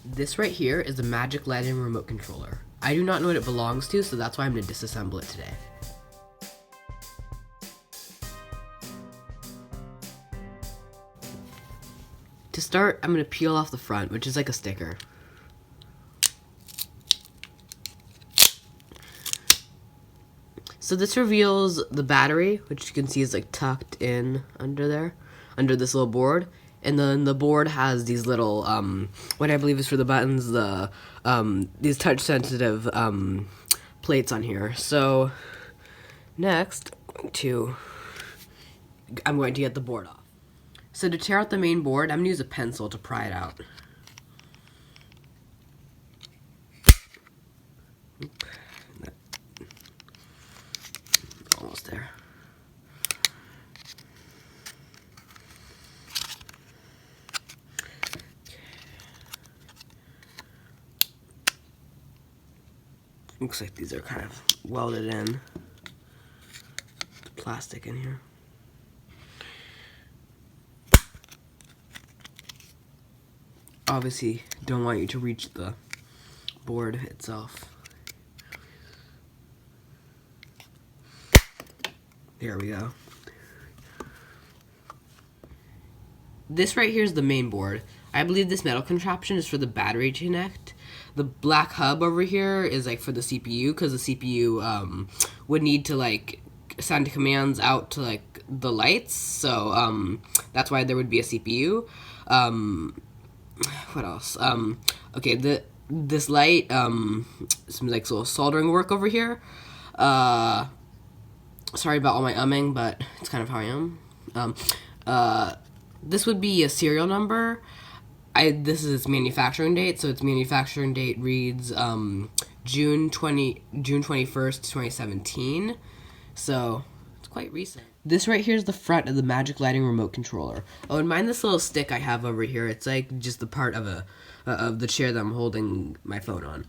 This right here is the magic lighting remote controller. I do not know what it belongs to, so that's why I'm going to disassemble it today. To start, I'm going to peel off the front, which is like a sticker. So this reveals the battery, which you can see is like tucked in under there, under this little board. And then the board has these little, what I believe is for the buttons, these touch-sensitive plates on here. So next, I'm going to get the board off. So to tear out the main board, I'm going to use a pencil to pry it out. Almost there. Looks like these are kind of welded in. Plastic in here. Obviously, don't want you to reach the board itself. There we go. This right here is the main board. I believe this metal contraption is for the battery to connect. The black hub over here is like for the CPU, because the CPU would need to like send commands out to like the lights. So that's why there would be a CPU. What else? Okay, this light, some like little soldering work over here. Sorry about all my umming, but it's kind of how I am. This would be a serial number. This is its manufacturing date, so its manufacturing date reads June 21st, 2017. So it's quite recent. This right here is the front of the magic lighting remote controller. Oh, and mind this little stick I have over here. It's like just the part of the chair that I'm holding my phone on.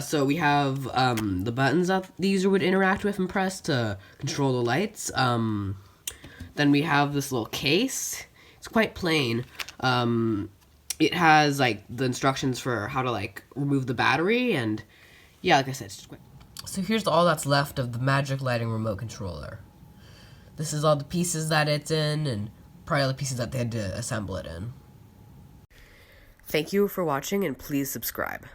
So we have the buttons that the user would interact with and press to control the lights. Then we have this little case. It's quite plain. It has like the instructions for how to like remove the battery, and yeah, like I said, it's just quite. So here's all that's left of the magic lighting remote controller. This is all the pieces that it's in, and probably all the pieces that they had to assemble it in. Thank you for watching, and please subscribe.